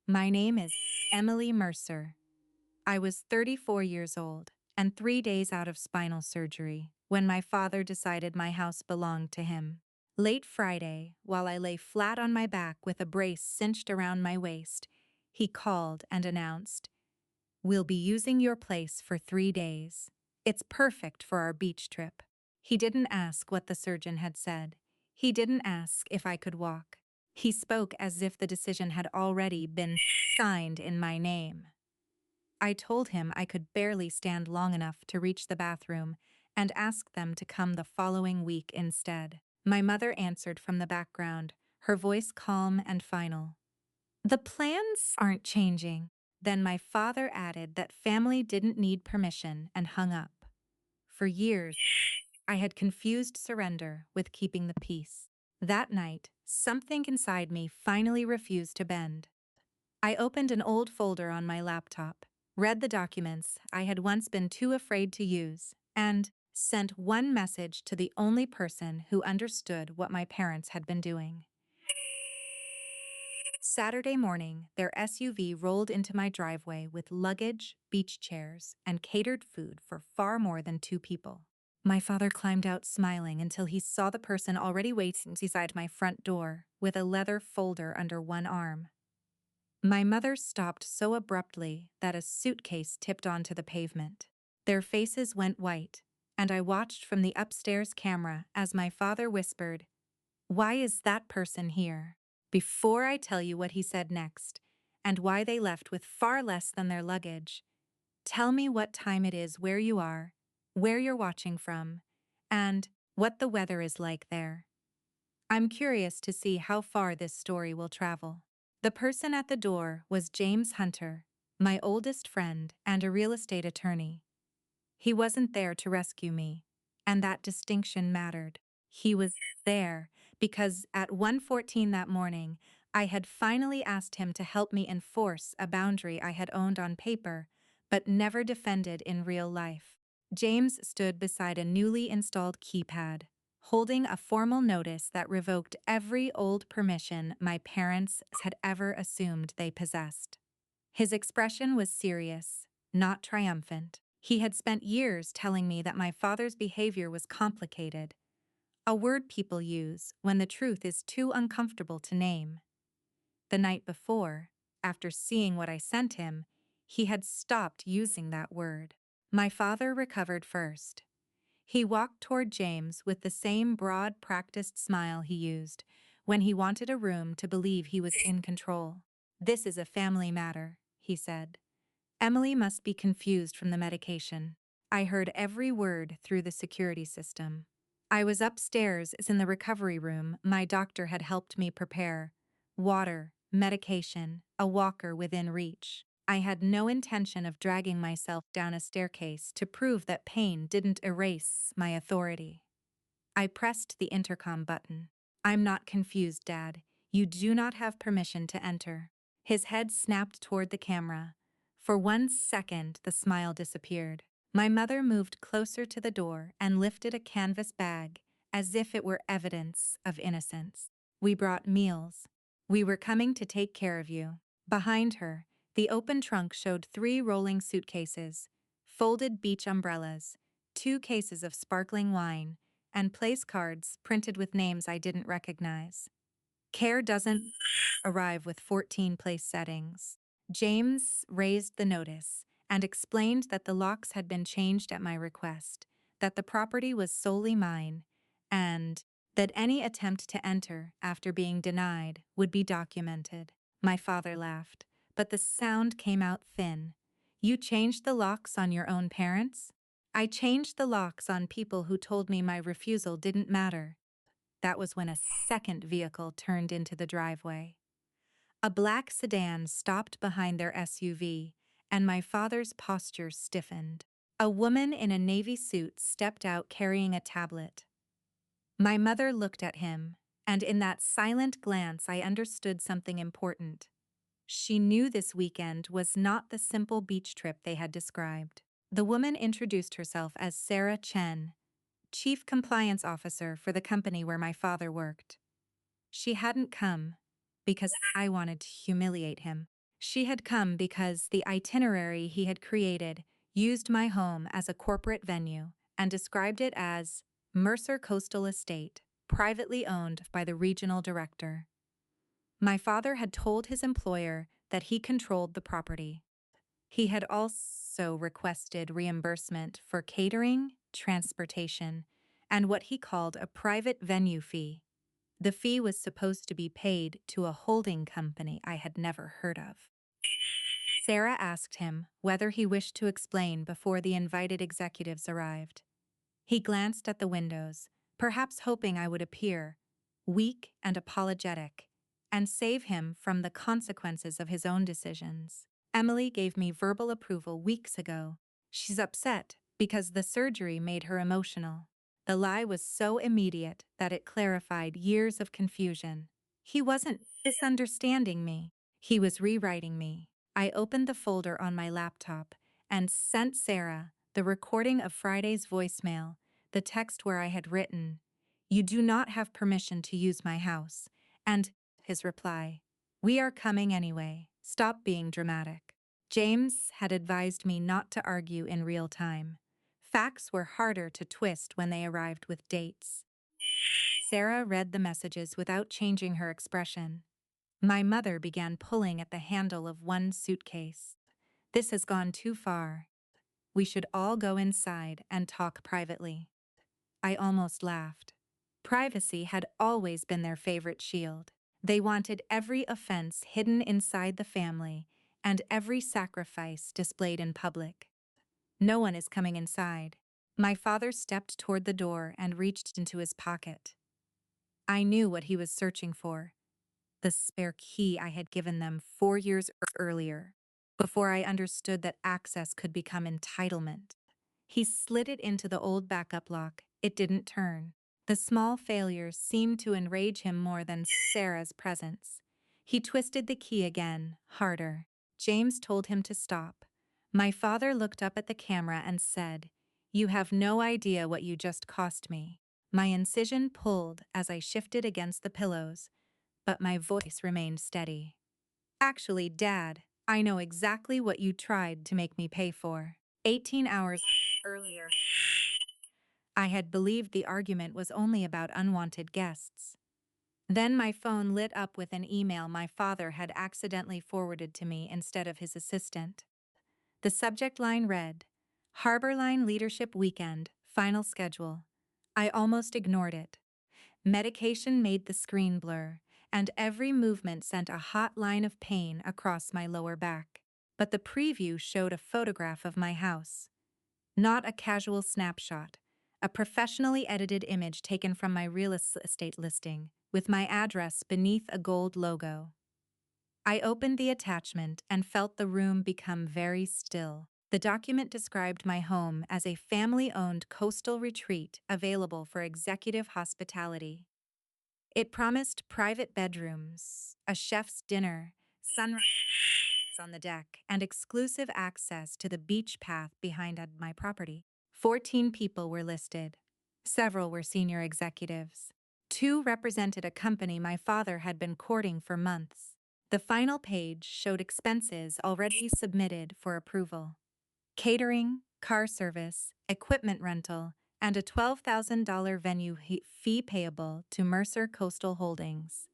My name is Emily Mercer. I was 34 years old and 3 days out of spinal surgery when my father decided my house belonged to him. Late Friday, while I lay flat on my back with a brace cinched around my waist, he called and announced, "We'll be using your place for 3 days. It's perfect for our beach trip." He didn't ask what the surgeon had said. He didn't ask if I could walk. He spoke as if the decision had already been signed in my name. I told him I could barely stand long enough to reach the bathroom and asked them to come the following week instead. My mother answered from the background, her voice calm and final. "The plans aren't changing." Then my father added that family didn't need permission and hung up. For years, I had confused surrender with keeping the peace. That night, something inside me finally refused to bend. I opened an old folder on my laptop, read the documents I had once been too afraid to use, and sent one message to the only person who understood what my parents had been doing. Saturday morning, their SUV rolled into my driveway with luggage, beach chairs, and catered food for far more than 2 people. My father climbed out smiling until he saw the person already waiting beside my front door with a leather folder under one arm. My mother stopped so abruptly that a suitcase tipped onto the pavement. Their faces went white, and I watched from the upstairs camera as my father whispered, "Why is that person here?" Before I tell you what he said next, and why they left with far less than their luggage, tell me what time it is where you are, where you're watching from, and what the weather is like there. I'm curious to see how far this story will travel. The person at the door was James Hunter, my oldest friend and a real estate attorney. He wasn't there to rescue me, and that distinction mattered. He was there because at 1:14 that morning, I had finally asked him to help me enforce a boundary I had owned on paper, but never defended in real life. James stood beside a newly installed keypad, holding a formal notice that revoked every old permission my parents had ever assumed they possessed. His expression was serious, not triumphant. He had spent years telling me that my father's behavior was complicated, a word people use when the truth is too uncomfortable to name. The night before, after seeing what I sent him, he had stopped using that word. My father recovered first. He walked toward James with the same broad, practiced smile he used when he wanted a room to believe he was in control. "This is a family matter," he said. "Emily must be confused from the medication." I heard every word through the security system. I was upstairs in the recovery room my doctor had helped me prepare. Water, medication, a walker within reach. I had no intention of dragging myself down a staircase to prove that pain didn't erase my authority. I pressed the intercom button. "I'm not confused, Dad. You do not have permission to enter." His head snapped toward the camera. For 1 second, the smile disappeared. My mother moved closer to the door and lifted a canvas bag as if it were evidence of innocence. "We brought meals. We were coming to take care of you." Behind her, the open trunk showed 3 rolling suitcases, folded beach umbrellas, 2 cases of sparkling wine, and place cards printed with names I didn't recognize. Care doesn't arrive with 14 place settings. James raised the notice and explained that the locks had been changed at my request, that the property was solely mine, and that any attempt to enter after being denied would be documented. My father laughed, but the sound came out thin. "You changed the locks on your own parents?" "I changed the locks on people who told me my refusal didn't matter." That was when a second vehicle turned into the driveway. A black sedan stopped behind their SUV, and my father's posture stiffened. A woman in a navy suit stepped out carrying a tablet. My mother looked at him, and in that silent glance I understood something important. She knew this weekend was not the simple beach trip they had described. The woman introduced herself as Sarah Chen, Chief Compliance Officer for the company where my father worked. She hadn't come because I wanted to humiliate him. She had come because the itinerary he had created used my home as a corporate venue and described it as Mercer Coastal Estate, privately owned by the regional director. My father had told his employer that he controlled the property. He had also requested reimbursement for catering, transportation, and what he called a private venue fee. The fee was supposed to be paid to a holding company I had never heard of. Sarah asked him whether he wished to explain before the invited executives arrived. He glanced at the windows, perhaps hoping I would appear, weak and apologetic, and save him from the consequences of his own decisions. Emily gave me verbal approval weeks ago. She's upset because the surgery made her emotional. The lie was so immediate that it clarified years of confusion. He wasn't misunderstanding me. He was rewriting me. I opened the folder on my laptop and sent Sarah the recording of Friday's voicemail, the text where I had written, "You do not have permission to use my house," and his reply, "We are coming anyway. Stop being dramatic." James had advised me not to argue in real time. Facts were harder to twist when they arrived with dates. Sarah read the messages without changing her expression. My mother began pulling at the handle of one suitcase. "This has gone too far. We should all go inside and talk privately." I almost laughed. Privacy had always been their favorite shield. They wanted every offense hidden inside the family and every sacrifice displayed in public. "No one is coming inside." My father stepped toward the door and reached into his pocket. I knew what he was searching for, the spare key I had given them 4 years earlier, before I understood that access could become entitlement. He slid it into the old backup lock. It didn't turn. The small failures seemed to enrage him more than Sarah's presence. He twisted the key again, harder. James told him to stop. My father looked up at the camera and said, "You have no idea what you just cost me." My incision pulled as I shifted against the pillows, but my voice remained steady. "Actually, Dad, I know exactly what you tried to make me pay for. 18 hours earlier, I had believed the argument was only about unwanted guests. Then my phone lit up with an email my father had accidentally forwarded to me instead of his assistant. The subject line read, "Harbor Line Leadership Weekend, Final Schedule." I almost ignored it. Medication made the screen blur, and every movement sent a hot line of pain across my lower back. But the preview showed a photograph of my house. Not a casual snapshot, a professionally edited image taken from my real estate listing, with my address beneath a gold logo. I opened the attachment and felt the room become very still. The document described my home as a family-owned coastal retreat available for executive hospitality. It promised private bedrooms, a chef's dinner, sunrise on the deck, and exclusive access to the beach path behind my property. 14 people were listed. Several were senior executives. 2 represented a company my father had been courting for months. The final page showed expenses already submitted for approval: catering, car service, equipment rental, and a $12,000 venue fee payable to Mercer Coastal Holdings.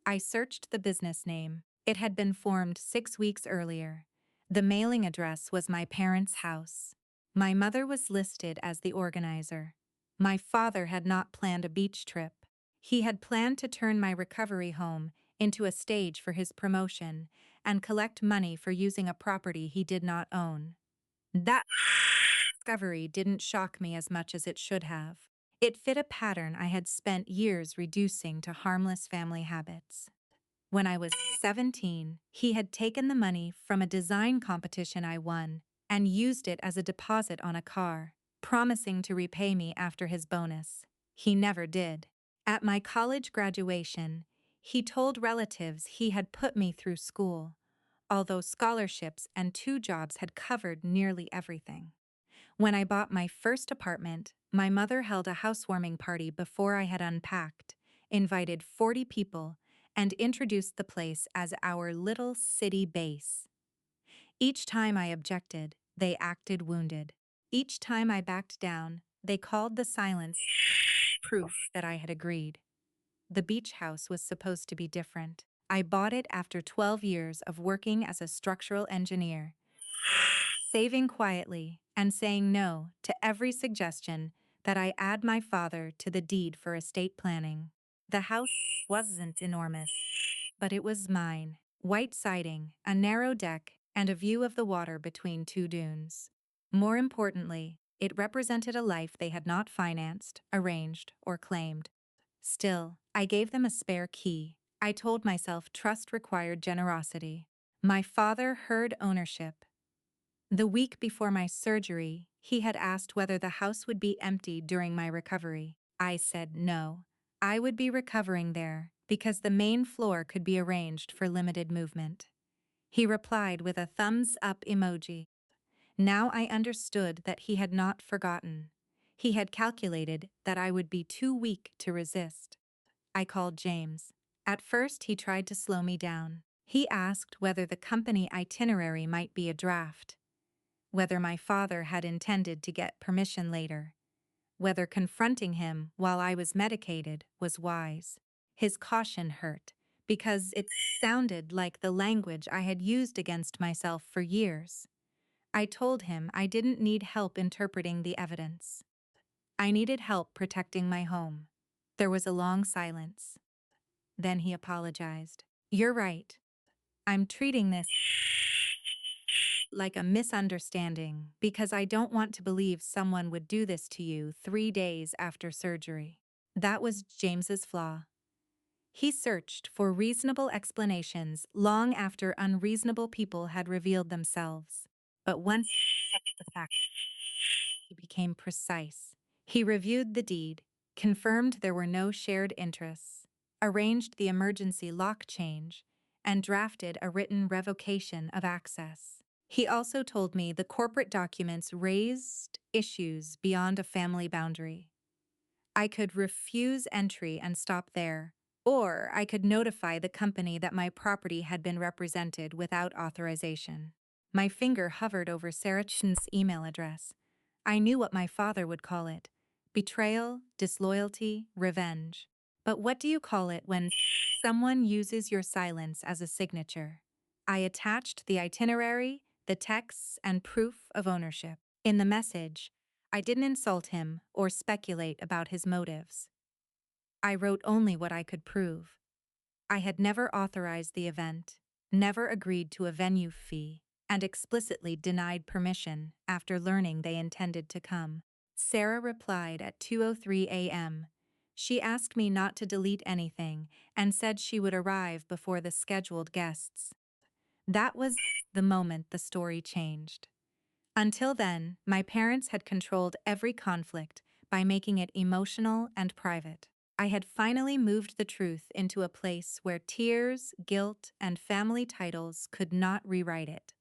I searched the business name. It had been formed 6 weeks earlier. The mailing address was my parents' house. My mother was listed as the organizer. My father had not planned a beach trip. He had planned to turn my recovery home into a stage for his promotion and collect money for using a property he did not own. That discovery didn't shock me as much as it should have. It fit a pattern I had spent years reducing to harmless family habits. When I was 17, he had taken the money from a design competition I won and used it as a deposit on a car, promising to repay me after his bonus. He never did. At my college graduation, he told relatives he had put me through school, although scholarships and 2 jobs had covered nearly everything. When I bought my first apartment, my mother held a housewarming party before I had unpacked, invited 40 people, and introduced the place as our little city base. Each time I objected, they acted wounded. Each time I backed down, they called the silence proof that I had agreed. The beach house was supposed to be different. I bought it after 12 years of working as a structural engineer, saving quietly and saying no to every suggestion that I add my father to the deed for estate planning. The house wasn't enormous, but it was mine. White siding, a narrow deck, and a view of the water between two dunes. More importantly, it represented a life they had not financed, arranged, or claimed. Still, I gave them a spare key. I told myself trust required generosity. My father heard ownership. The week before my surgery, he had asked whether the house would be empty during my recovery. I said no. I would be recovering there because the main floor could be arranged for limited movement. He replied with a thumbs up emoji. Now I understood that he had not forgotten. He had calculated that I would be too weak to resist. I called James. At first, he tried to slow me down. He asked whether the company itinerary might be a draft, whether my father had intended to get permission later, whether confronting him while I was medicated was wise. His caution hurt, because it sounded like the language I had used against myself for years. I told him I didn't need help interpreting the evidence. I needed help protecting my home. There was a long silence. Then he apologized. You're right. I'm treating this like a misunderstanding because I don't want to believe someone would do this to you 3 days after surgery. That was James's flaw. He searched for reasonable explanations long after unreasonable people had revealed themselves. But once he accepted the fact, he became precise. He reviewed the deed, confirmed there were no shared interests, arranged the emergency lock change, and drafted a written revocation of access. He also told me the corporate documents raised issues beyond a family boundary. I could refuse entry and stop there, or I could notify the company that my property had been represented without authorization. My finger hovered over Sarah Chen's email address. I knew what my father would call it: betrayal, disloyalty, revenge. But what do you call it when someone uses your silence as a signature? I attached the itinerary, the texts, and proof of ownership. In the message, I didn't insult him or speculate about his motives. I wrote only what I could prove. I had never authorized the event, never agreed to a venue fee, and explicitly denied permission after learning they intended to come. Sarah replied at 2:03 a.m. She asked me not to delete anything and said she would arrive before the scheduled guests. That was the moment the story changed. Until then, my parents had controlled every conflict by making it emotional and private. I had finally moved the truth into a place where tears, guilt, and family titles could not rewrite it.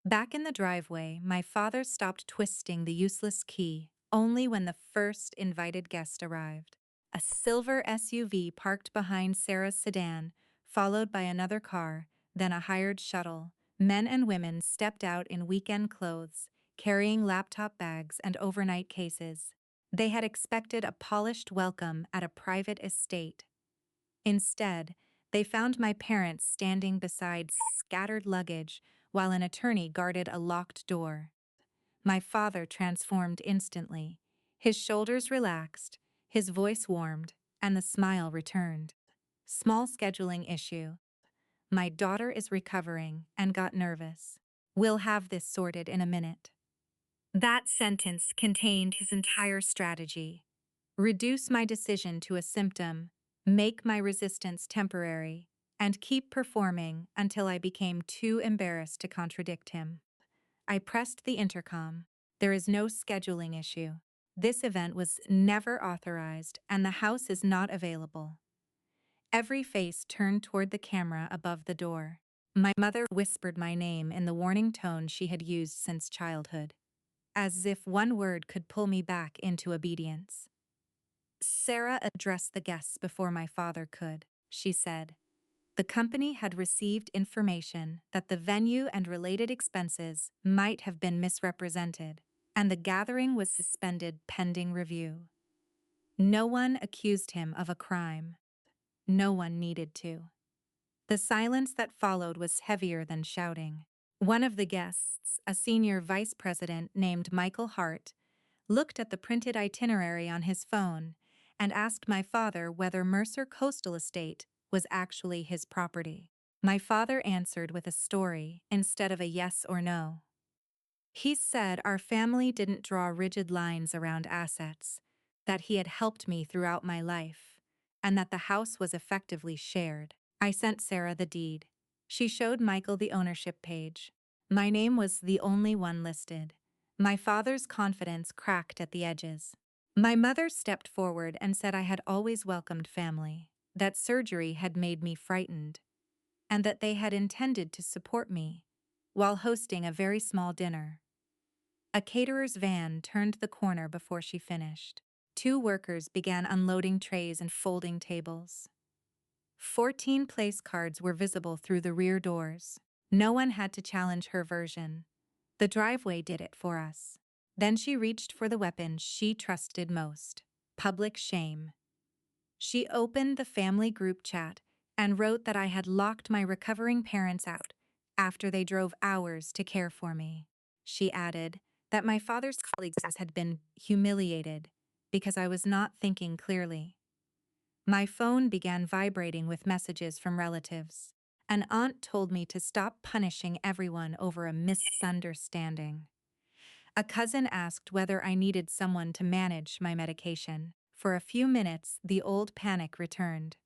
Back in the driveway, my father stopped twisting the useless key only when the first invited guest arrived. A silver SUV parked behind Sarah's sedan, followed by another car, then a hired shuttle. Men and women stepped out in weekend clothes, carrying laptop bags and overnight cases. They had expected a polished welcome at a private estate. Instead, they found my parents standing beside scattered luggage while an attorney guarded a locked door. My father transformed instantly. His shoulders relaxed, his voice warmed, and the smile returned. Small scheduling issue. My daughter is recovering and got nervous. We'll have this sorted in a minute. That sentence contained his entire strategy. Reduce my decision to a symptom, make my resistance temporary, and keep performing until I became too embarrassed to contradict him. I pressed the intercom. There is no scheduling issue. This event was never authorized, and the house is not available. Every face turned toward the camera above the door. My mother whispered my name in the warning tone she had used since childhood, as if one word could pull me back into obedience. Sarah addressed the guests before my father could. She said, The company had received information that the venue and related expenses might have been misrepresented, and the gathering was suspended pending review. No one accused him of a crime. No one needed to. The silence that followed was heavier than shouting. One of the guests, a senior vice president named Michael Hart, looked at the printed itinerary on his phone and asked my father whether Mercer Coastal Estate was actually his property. My father answered with a story instead of a yes or no. He said our family didn't draw rigid lines around assets, that he had helped me throughout my life, and that the house was effectively shared. I sent Sarah the deed. She showed Michael the ownership page. My name was the only one listed. My father's confidence cracked at the edges. My mother stepped forward and said I had always welcomed family, that surgery had made me frightened, and that they had intended to support me while hosting a very small dinner. A caterer's van turned the corner before she finished. 2 workers began unloading trays and folding tables. 14 place cards were visible through the rear doors. No one had to challenge her version. The driveway did it for us. Then she reached for the weapon she trusted most: public shame. She opened the family group chat and wrote that I had locked my recovering parents out after they drove hours to care for me. She added that my father's colleagues had been humiliated because I was not thinking clearly. My phone began vibrating with messages from relatives. An aunt told me to stop punishing everyone over a misunderstanding. A cousin asked whether I needed someone to manage my medication. For a few minutes, the old panic returned.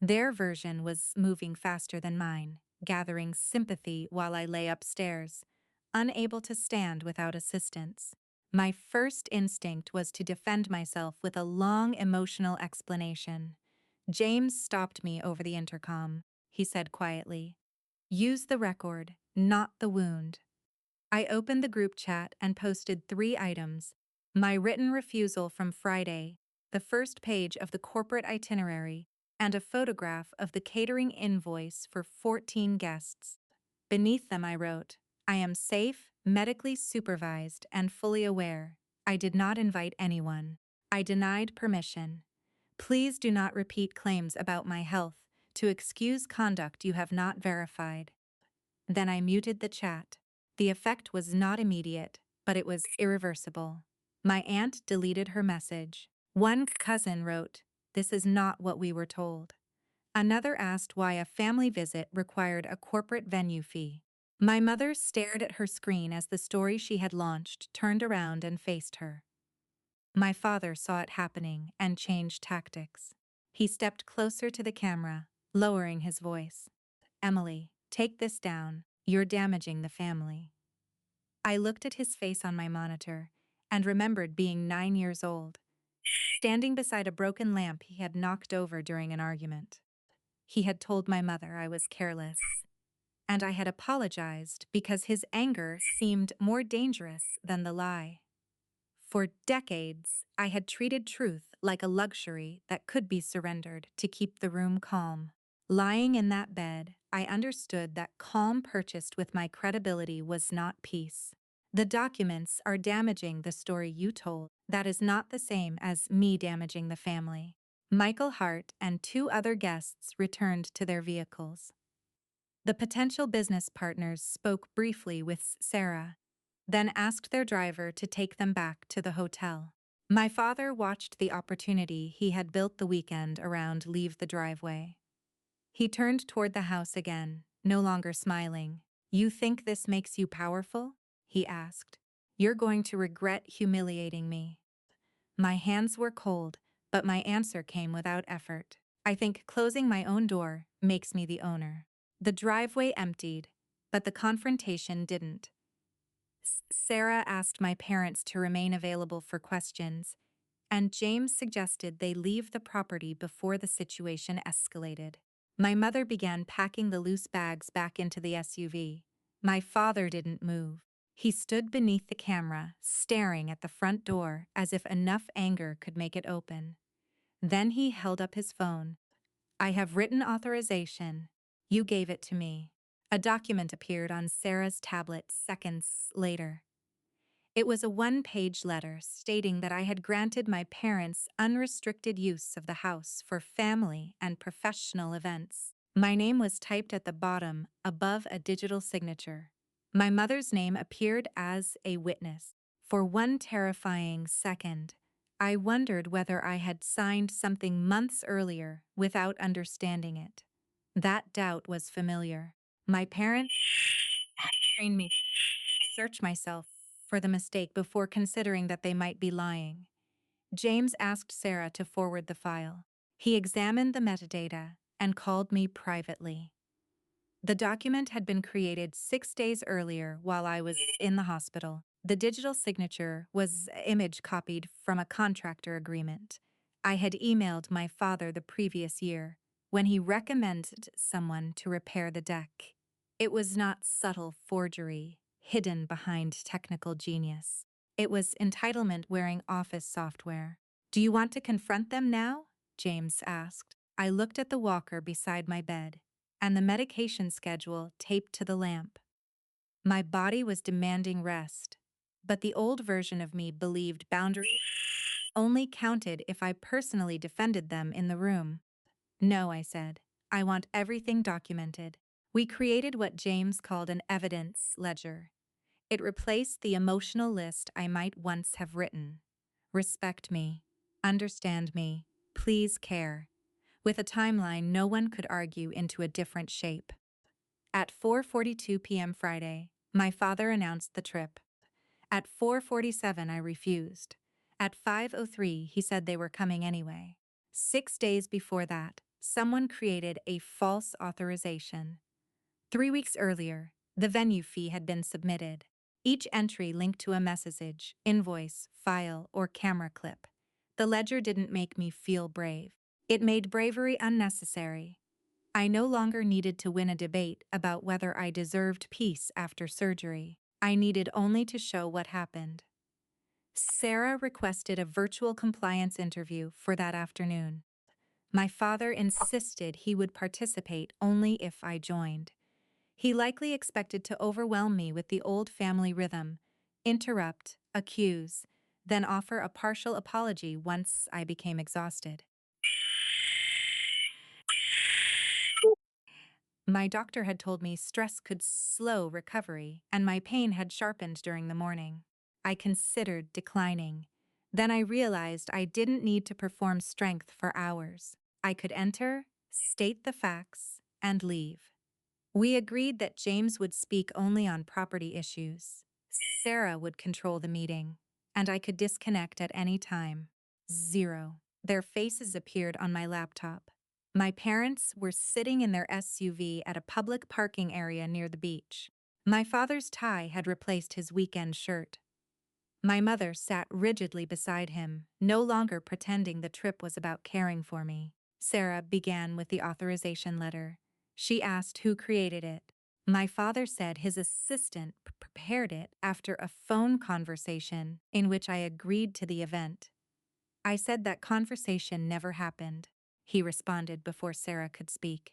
Their version was moving faster than mine, gathering sympathy while I lay upstairs, unable to stand without assistance. My first instinct was to defend myself with a long emotional explanation. James stopped me over the intercom. He said quietly, "Use the record, not the wound." I opened the group chat and posted 3 items: my written refusal from Friday, the first page of the corporate itinerary, and a photograph of the catering invoice for 14 guests. Beneath them I wrote, "I am safe, medically supervised, and fully aware. I did not invite anyone. I denied permission. Please do not repeat claims about my health to excuse conduct you have not verified." Then I muted the chat. The effect was not immediate, but it was irreversible. My aunt deleted her message. One cousin wrote, "This is not what we were told." Another asked why a family visit required a corporate venue fee. My mother stared at her screen as the story she had launched turned around and faced her. My father saw it happening and changed tactics. He stepped closer to the camera, lowering his voice. "Emily, take this down. You're damaging the family." I looked at his face on my monitor and remembered being 9 years old, standing beside a broken lamp he had knocked over during an argument. He had told my mother I was careless, and I had apologized because his anger seemed more dangerous than the lie. For decades, I had treated truth like a luxury that could be surrendered to keep the room calm. Lying in that bed, I understood that calm purchased with my credibility was not peace. The documents are damaging the story you told. That is not the same as me damaging the family. Michael Hart and 2 other guests returned to their vehicles. The potential business partners spoke briefly with Sarah, then asked their driver to take them back to the hotel. My father watched the opportunity he had built the weekend around leave the driveway. He turned toward the house again, no longer smiling. "You think this makes you powerful?" he asked. "You're going to regret humiliating me." My hands were cold, but my answer came without effort. "I think closing my own door makes me the owner." The driveway emptied, but the confrontation didn't. Sarah asked my parents to remain available for questions, and James suggested they leave the property before the situation escalated. My mother began packing the loose bags back into the SUV. My father didn't move. He stood beneath the camera, staring at the front door as if enough anger could make it open. Then he held up his phone. "I have written authorization. You gave it to me. A document appeared on Sarah's tablet seconds later. It was a one-page letter stating that I had granted my parents unrestricted use of the house for family and professional events. My name was typed at the bottom, above a digital signature. My mother's name appeared as a witness. For one terrifying second, I wondered whether I had signed something months earlier without understanding it. That doubt was familiar. My parents trained me to search myself for the mistake before considering that they might be lying. James asked Sarah to forward the file. He examined the metadata and called me privately. The document had been created 6 days earlier while I was in the hospital. The digital signature was image copied from a contractor agreement. I had emailed my father the previous year when he recommended someone to repair the deck. It was not subtle forgery hidden behind technical genius. It was entitlement wearing office software. Do you want to confront them now? James asked. I looked at the walker beside my bed and the medication schedule taped to the lamp. My body was demanding rest, but the old version of me believed boundaries only counted if I personally defended them in the room. No, I said. I want everything documented. We created what James called an evidence ledger. It replaced the emotional list I might once have written. Respect me. Understand me. Please care. With a timeline no one could argue into a different shape. At 4:42 p.m. Friday, my father announced the trip. At 4:47 I refused. At 5:03 he said they were coming anyway. 6 days before that, someone created a false authorization. 3 weeks earlier, the venue fee had been submitted. Each entry linked to a message, invoice, file, or camera clip. The ledger didn't make me feel brave. It made bravery unnecessary. I no longer needed to win a debate about whether I deserved peace after surgery. I needed only to show what happened. Sarah requested a virtual compliance interview for that afternoon. My father insisted he would participate only if I joined. He likely expected to overwhelm me with the old family rhythm, interrupt, accuse, then offer a partial apology once I became exhausted. My doctor had told me stress could slow recovery, and my pain had sharpened during the morning. I considered declining. Then I realized I didn't need to perform strength for hours. I could enter, state the facts, and leave. We agreed that James would speak only on property issues. Sarah would control the meeting, and I could disconnect at any time. 0. Their faces appeared on my laptop. My parents were sitting in their SUV at a public parking area near the beach. My father's tie had replaced his weekend shirt. My mother sat rigidly beside him, no longer pretending the trip was about caring for me. Sarah began with the authorization letter. She asked who created it. My father said his assistant prepared it after a phone conversation in which I agreed to the event. I said that conversation never happened. He responded before Sarah could speak.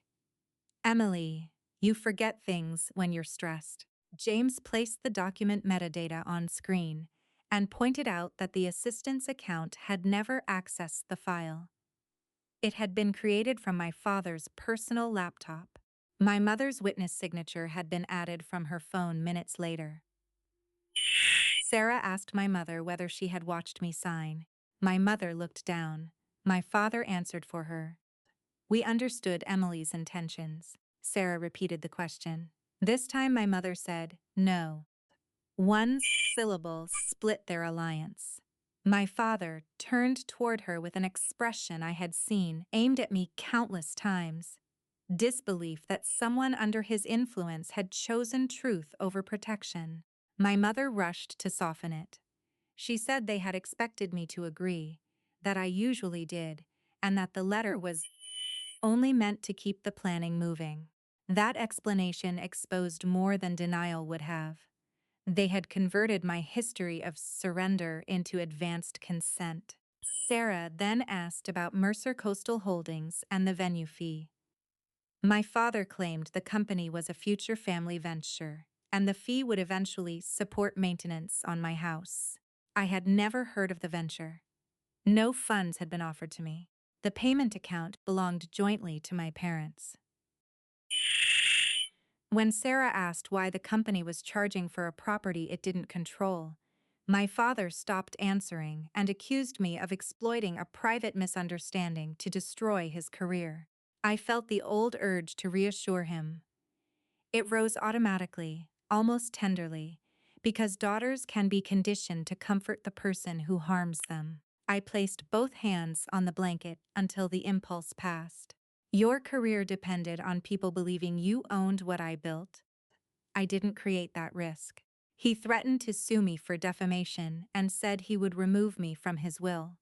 Emily, you forget things when you're stressed. James placed the document metadata on screen and pointed out that the assistant's account had never accessed the file. It had been created from my father's personal laptop. My mother's witness signature had been added from her phone minutes later. Sarah asked my mother whether she had watched me sign. My mother looked down. My father answered for her. We understood Emily's intentions. Sarah repeated the question. This time my mother said, no. One syllable split their alliance. My father turned toward her with an expression I had seen aimed at me countless times. Disbelief that someone under his influence had chosen truth over protection. My mother rushed to soften it. She said they had expected me to agree, that I usually did, and that the letter was only meant to keep the planning moving. That explanation exposed more than denial would have. They had converted my history of surrender into advanced consent. Sarah then asked about Mercer Coastal Holdings and the venue fee. My father claimed the company was a future family venture, and the fee would eventually support maintenance on my house. I had never heard of the venture. No funds had been offered to me. The payment account belonged jointly to my parents. When Sarah asked why the company was charging for a property it didn't control, my father stopped answering and accused me of exploiting a private misunderstanding to destroy his career. I felt the old urge to reassure him. It rose automatically, almost tenderly, because daughters can be conditioned to comfort the person who harms them. I placed both hands on the blanket until the impulse passed. Your career depended on people believing you owned what I built. I didn't create that risk. He threatened to sue me for defamation and said he would remove me from his will.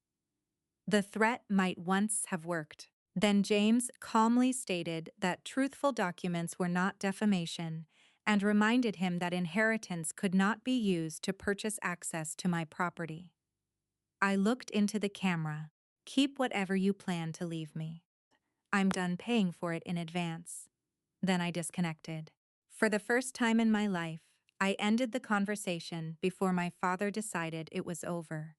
The threat might once have worked. Then James calmly stated that truthful documents were not defamation and reminded him that inheritance could not be used to purchase access to my property. I looked into the camera. Keep whatever you plan to leave me. I'm done paying for it in advance. Then I disconnected. For the first time in my life, I ended the conversation before my father decided it was over.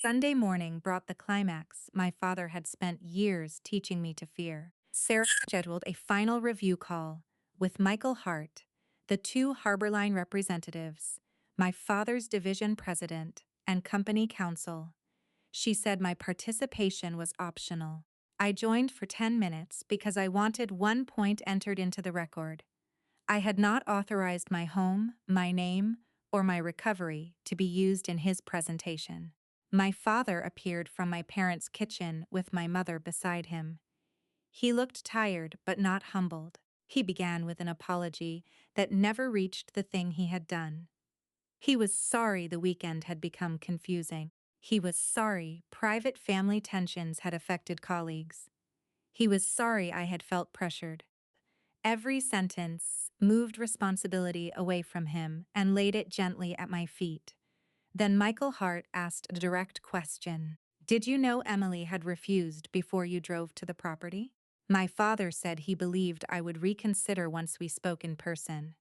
Sunday morning brought the climax my father had spent years teaching me to fear. Sarah scheduled a final review call with Michael Hart, the two Harborline representatives, my father's division president, and company counsel. She said my participation was optional. I joined for 10 minutes because I wanted one point entered into the record. I had not authorized my home, my name, or my recovery to be used in his presentation. My father appeared from my parents' kitchen with my mother beside him. He looked tired but not humbled. He began with an apology that never reached the thing he had done. He was sorry the weekend had become confusing. He was sorry private family tensions had affected colleagues. He was sorry I had felt pressured. Every sentence moved responsibility away from him and laid it gently at my feet. Then Michael Hart asked a direct question. Did you know Emily had refused before you drove to the property? My father said he believed I would reconsider once we spoke in person.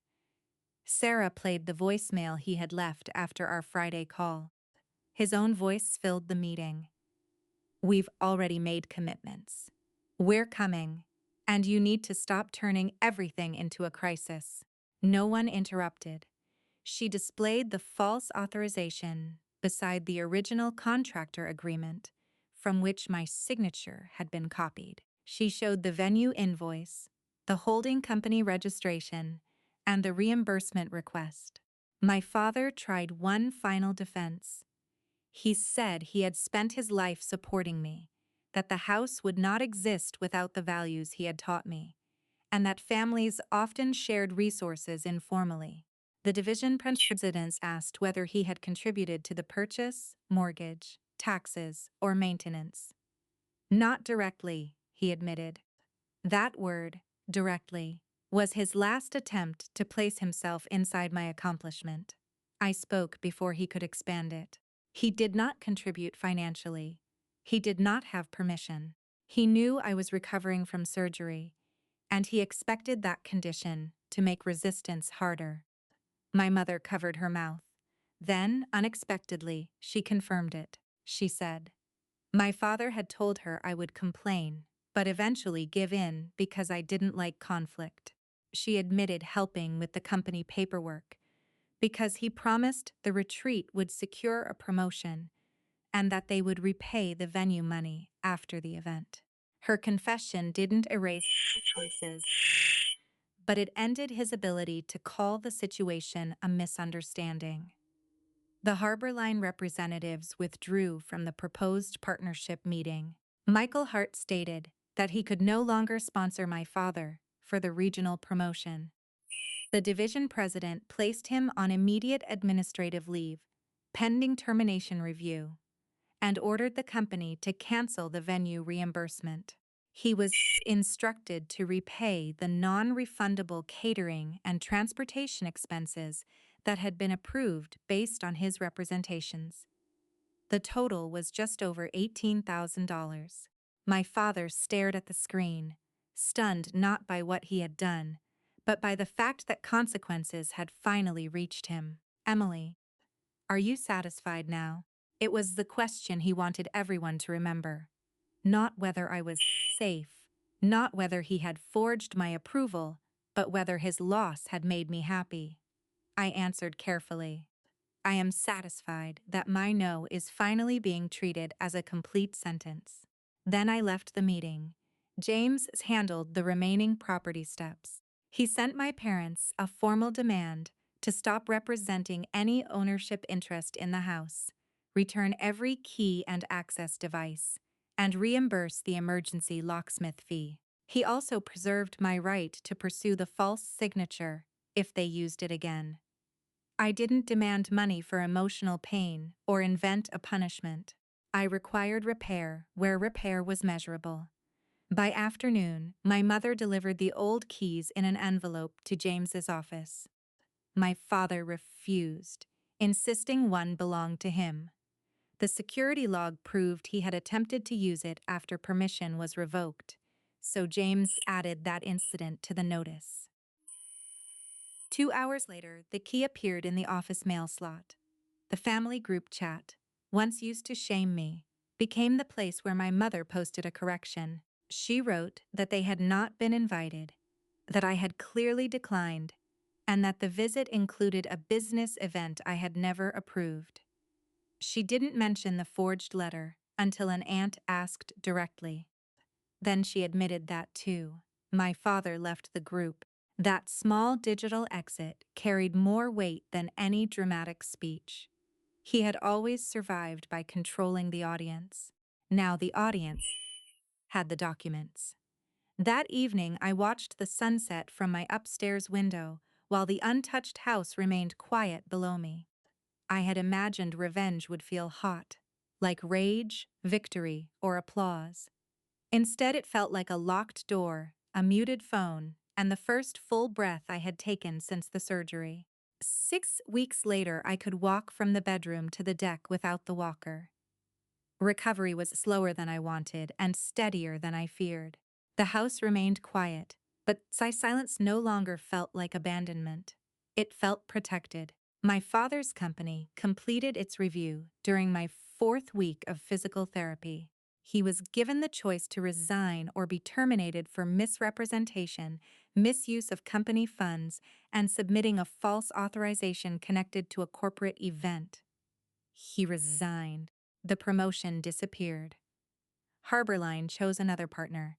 Sarah played the voicemail he had left after our Friday call. His own voice filled the meeting. We've already made commitments. We're coming, and you need to stop turning everything into a crisis. No one interrupted. She displayed the false authorization beside the original contractor agreement from which my signature had been copied. She showed the venue invoice, the holding company registration, and the reimbursement request. My father tried one final defense. He said he had spent his life supporting me, that the house would not exist without the values he had taught me, and that families often shared resources informally. The division president asked whether he had contributed to the purchase, mortgage, taxes, or maintenance. Not directly, he admitted. That word, directly, was his last attempt to place himself inside my accomplishment. I spoke before he could expand it. He did not contribute financially. He did not have permission. He knew I was recovering from surgery, and he expected that condition to make resistance harder. My mother covered her mouth. Then, unexpectedly, she confirmed it. She said, my father had told her I would complain, but eventually give in because I didn't like conflict. She admitted helping with the company paperwork because he promised the retreat would secure a promotion and that they would repay the venue money after the event. Her confession didn't erase choices, but it ended his ability to call the situation a misunderstanding. The Harborline representatives withdrew from the proposed partnership meeting. Michael Hart stated that he could no longer sponsor my father for the regional promotion. The division president placed him on immediate administrative leave, pending termination review, and ordered the company to cancel the venue reimbursement. He was instructed to repay the non-refundable catering and transportation expenses that had been approved based on his representations. The total was just over $18,000. My father stared at the screen, stunned not by what he had done, but by the fact that consequences had finally reached him. Emily, are you satisfied now? It was the question he wanted everyone to remember. Not whether I was safe, not whether he had forged my approval, but whether his loss had made me happy. I answered carefully. I am satisfied that my no is finally being treated as a complete sentence. Then I left the meeting. James handled the remaining property steps. He sent my parents a formal demand to stop representing any ownership interest in the house, return every key and access device, and reimburse the emergency locksmith fee. He also preserved my right to pursue the false signature if they used it again. I didn't demand money for emotional pain or invent a punishment. I required repair where repair was measurable. By afternoon, my mother delivered the old keys in an envelope to James's office. My father refused, insisting one belonged to him. The security log proved he had attempted to use it after permission was revoked, so James added that incident to the notice. 2 hours later, the key appeared in the office mail slot. The family group chat, once used to shame me, became the place where my mother posted a correction. She wrote that they had not been invited, that I had clearly declined, and that the visit included a business event I had never approved. She didn't mention the forged letter until an aunt asked directly. Then she admitted that too. My father left the group. That small digital exit carried more weight than any dramatic speech. He had always survived by controlling the audience. Now the audience had the documents. That evening, I watched the sunset from my upstairs window while the untouched house remained quiet below me. I had imagined revenge would feel hot, like rage, victory, or applause. Instead, it felt like a locked door, a muted phone, and the first full breath I had taken since the surgery. 6 weeks later, I could walk from the bedroom to the deck without the walker. Recovery was slower than I wanted and steadier than I feared. The house remained quiet, but my silence no longer felt like abandonment. It felt protected. My father's company completed its review during my 4th week of physical therapy. He was given the choice to resign or be terminated for misrepresentation, misuse of company funds, and submitting a false authorization connected to a corporate event. He resigned. The promotion disappeared. Harborline chose another partner,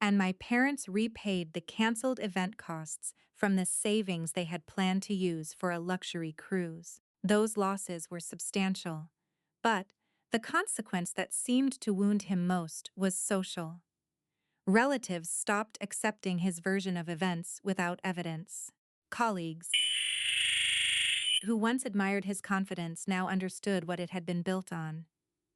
and my parents repaid the canceled event costs from the savings they had planned to use for a luxury cruise. Those losses were substantial, but the consequence that seemed to wound him most was social. Relatives stopped accepting his version of events without evidence. Colleagues, who once admired his confidence, now understood what it had been built on.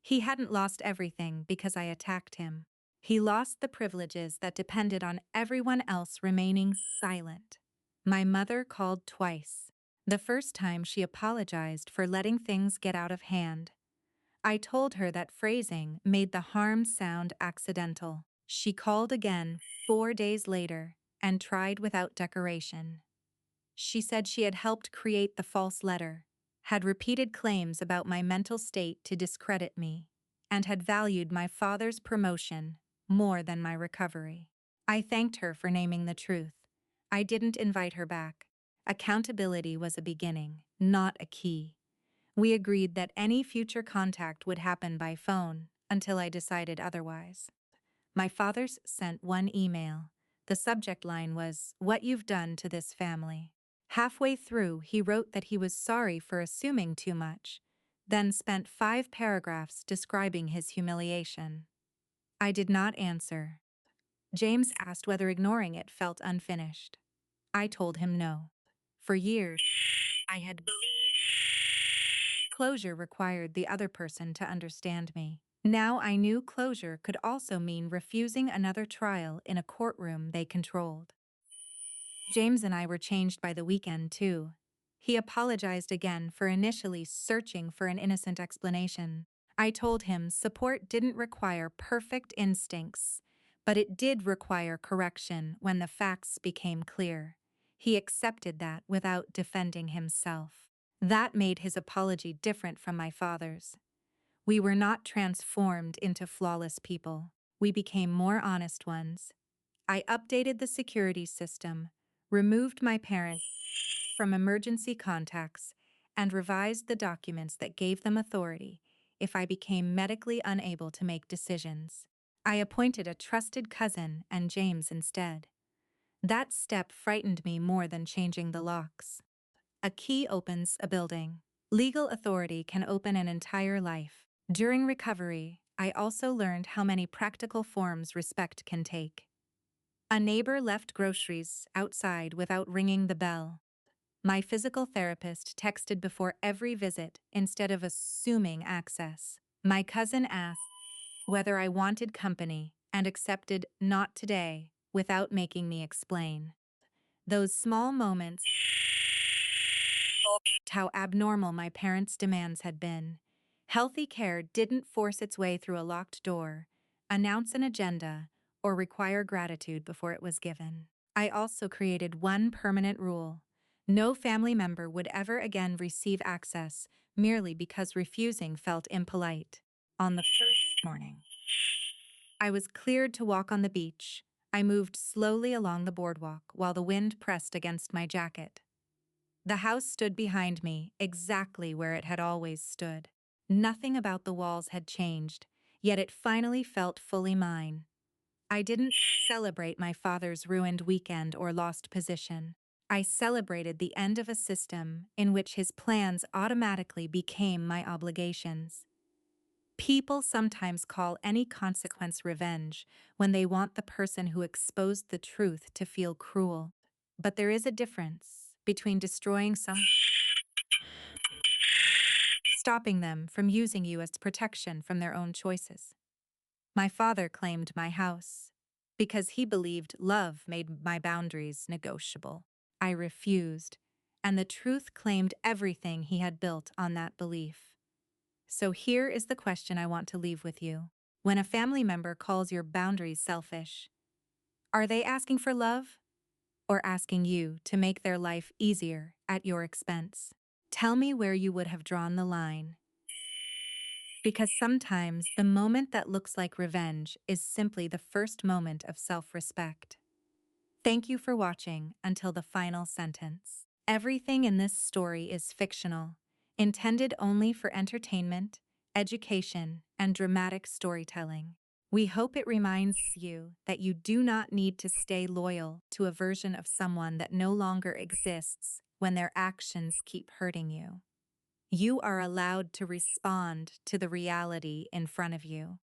He hadn't lost everything because I attacked him. He lost the privileges that depended on everyone else remaining silent. My mother called twice. The first time she apologized for letting things get out of hand. I told her that phrasing made the harm sound accidental. She called again 4 days later and tried without decoration. She said she had helped create the false letter, had repeated claims about my mental state to discredit me, and had valued my father's promotion more than my recovery. I thanked her for naming the truth. I didn't invite her back. Accountability was a beginning, not a key. We agreed that any future contact would happen by phone until I decided otherwise. My father sent one email. The subject line was, "What you've done to this family." Halfway through, he wrote that he was sorry for assuming too much, then spent 5 paragraphs describing his humiliation. I did not answer. James asked whether ignoring it felt unfinished. I told him no. For years, I had closure required the other person to understand me. Now I knew closure could also mean refusing another trial in a courtroom they controlled. James and I were changed by the weekend, too. He apologized again for initially searching for an innocent explanation. I told him support didn't require perfect instincts, But it did require correction when the facts became clear. He accepted that without defending himself. That made his apology different from my father's. We were not transformed into flawless people. We became more honest ones. I updated the security system, removed my parents from emergency contacts, and revised the documents that gave them authority if I became medically unable to make decisions. I appointed a trusted cousin and James instead. That step frightened me more than changing the locks. A key opens a building. Legal authority can open an entire life. During recovery, I also learned how many practical forms respect can take. A neighbor left groceries outside without ringing the bell. My physical therapist texted before every visit instead of assuming access. My cousin asked whether I wanted company and accepted "not today" without making me explain. Those small moments showed how abnormal my parents' demands had been. Healthy care didn't force its way through a locked door, announce an agenda, or require gratitude before it was given. I also created one permanent rule. No family member would ever again receive access merely because refusing felt impolite. On the first morning, I was cleared to walk on the beach. I moved slowly along the boardwalk while the wind pressed against my jacket. The house stood behind me, exactly where it had always stood. Nothing about the walls had changed, yet it finally felt fully mine. I didn't celebrate my father's ruined weekend or lost position. I celebrated the end of a system in which his plans automatically became my obligations. People sometimes call any consequence revenge when they want the person who exposed the truth to feel cruel. But there is a difference between destroying someone, stopping them from using you as protection from their own choices. My father claimed my house because he believed love made my boundaries negotiable. I refused, and the truth claimed everything he had built on that belief. So here is the question I want to leave with you. When a family member calls your boundaries selfish, are they asking for love or asking you to make their life easier at your expense? Tell me where you would have drawn the line. Because sometimes the moment that looks like revenge is simply the first moment of self-respect. Thank you for watching until the final sentence. Everything in this story is fictional, intended only for entertainment, education, and dramatic storytelling. We hope it reminds you that you do not need to stay loyal to a version of someone that no longer exists when their actions keep hurting you. You are allowed to respond to the reality in front of you.